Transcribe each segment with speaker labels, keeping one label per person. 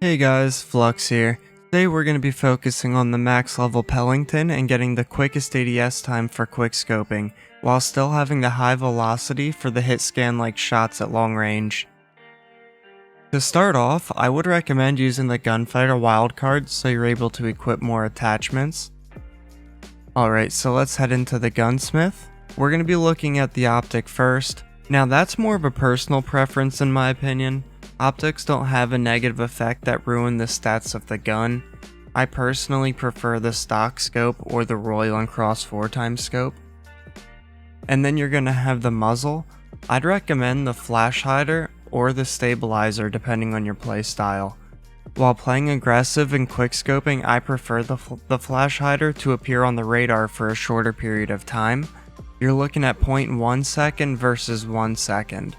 Speaker 1: Hey guys, Flux here. Today we're going to be focusing on the max level Pelington and getting the quickest ADS time for quickscoping, while still having the high velocity for the hit scan like shots at long range. To start off, I would recommend using the gunfighter wildcard so you're able to equip more attachments. Alright, so let's head into the gunsmith. We're going to be looking at the optic first. Now that's more of a personal preference in my opinion. Optics don't have a negative effect that ruin the stats of the gun. I personally prefer the stock scope or the Royal and Cross 4x scope. And then you're going to have the muzzle. I'd recommend the flash hider or the stabilizer depending on your playstyle. While playing aggressive and quickscoping, I prefer the flash hider to appear on the radar for a shorter period of time. You're looking at 0.1 second versus 1 second.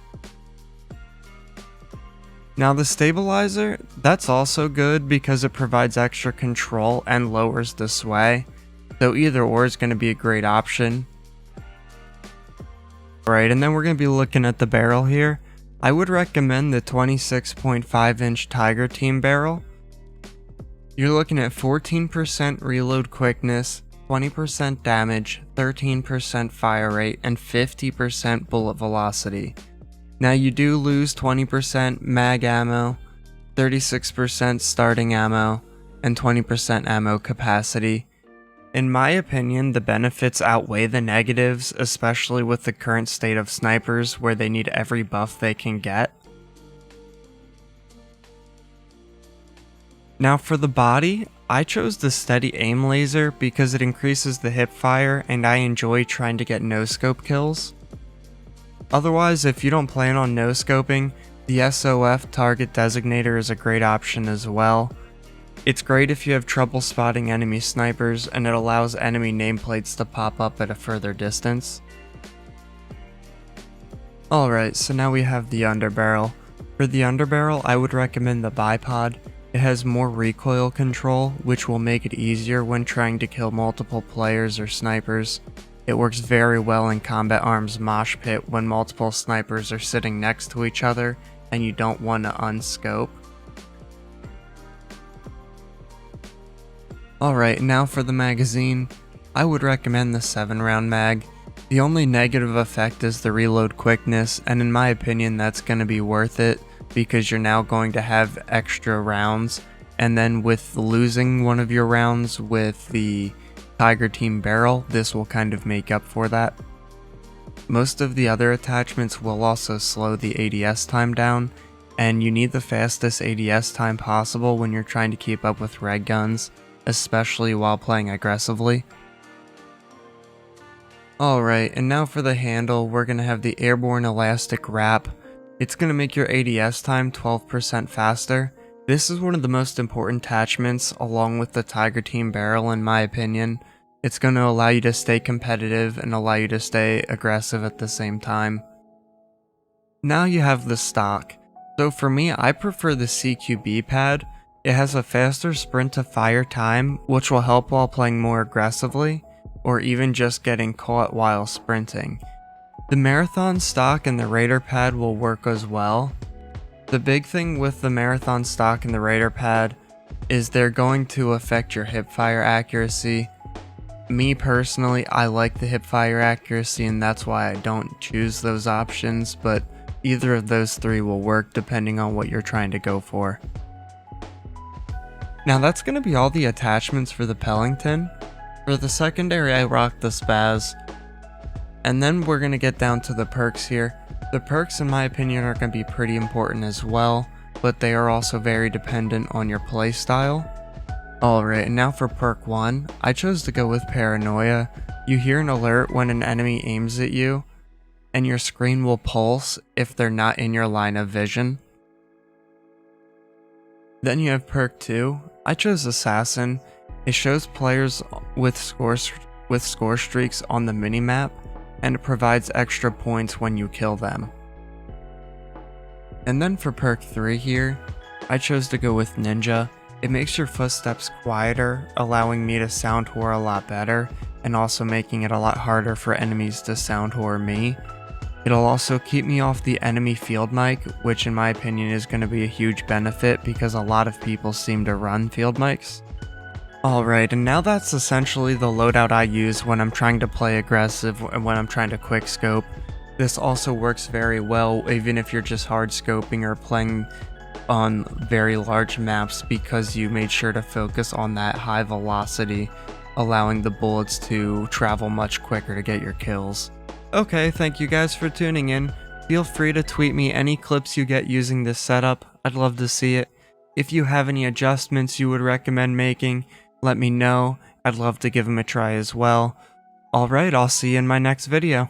Speaker 1: Now the stabilizer, that's also good because it provides extra control and lowers the sway, so either or is going to be a great option. Alright, and then we're going to be looking at the barrel here. I would recommend the 26.5 inch Tiger Team barrel. You're looking at 14% reload quickness, 20% damage, 13% fire rate, and 50% bullet velocity. Now you do lose 20% mag ammo, 36% starting ammo, and 20% ammo capacity. In my opinion, the benefits outweigh the negatives, especially with the current state of snipers where they need every buff they can get. Now for the body, I chose the steady aim laser because it increases the hip fire and I enjoy trying to get no-scope kills. Otherwise, if you don't plan on no-scoping, the SOF target designator is a great option as well. It's great if you have trouble spotting enemy snipers and it allows enemy nameplates to pop up at a further distance. Alright, so now we have the underbarrel. For the underbarrel, I would recommend the bipod. It has more recoil control, which will make it easier when trying to kill multiple players or snipers. It works very well in Combat Arms Mosh Pit when multiple snipers are sitting next to each other and you don't want to unscope. Alright, now for the magazine. I would recommend the 7-round mag. The only negative effect is the reload quickness, and in my opinion that's going to be worth it because you're now going to have extra rounds, and then with losing one of your rounds with the Tiger Team barrel, this will kind of make up for that. Most of the other attachments will also slow the ADS time down, and you need the fastest ADS time possible when you're trying to keep up with red guns, especially while playing aggressively. Alright, and now for the handle, we're going to have the airborne elastic wrap. It's going to make your ADS time 12% faster. This is one of the most important attachments along with the Tiger Team barrel in my opinion. It's going to allow you to stay competitive and allow you to stay aggressive at the same time. Now you have the stock. So for me, I prefer the CQB pad. It has a faster sprint to fire time, which will help while playing more aggressively, or even just getting caught while sprinting. The marathon stock and the Raider pad will work as well. The big thing with the marathon stock and the Raider pad is they're going to affect your hipfire accuracy. Me personally, I like the hipfire accuracy and that's why I don't choose those options, but either of those three will work depending on what you're trying to go for. Now that's going to be all the attachments for the Pelington. For the secondary, I rock the Spaz. And then we're going to get down to the perks here. The perks in my opinion are going to be pretty important as well, but they are also very dependent on your playstyle. Alright, and now for perk 1, I chose to go with Paranoia. You hear an alert when an enemy aims at you, and your screen will pulse if they're not in your line of vision. Then you have perk 2, I chose Assassin. It shows players with score streaks on the minimap, and it provides extra points when you kill them. And then for perk 3 here, I chose to go with Ninja. It makes your footsteps quieter, allowing me to sound whore a lot better, and also making it a lot harder for enemies to sound whore me. It'll also keep me off the enemy field mic, which in my opinion is going to be a huge benefit because a lot of people seem to run field mics. Alright, and now that's essentially the loadout I use when I'm trying to play aggressive and when I'm trying to quick scope. This also works very well even if you're just hard scoping or playing on very large maps because you made sure to focus on that high velocity, allowing the bullets to travel much quicker to get your kills. Okay, thank you guys for tuning in. Feel free to tweet me any clips you get using this setup, I'd love to see it. If you have any adjustments you would recommend making, let me know, I'd love to give them a try as well. Alright, I'll see you in my next video.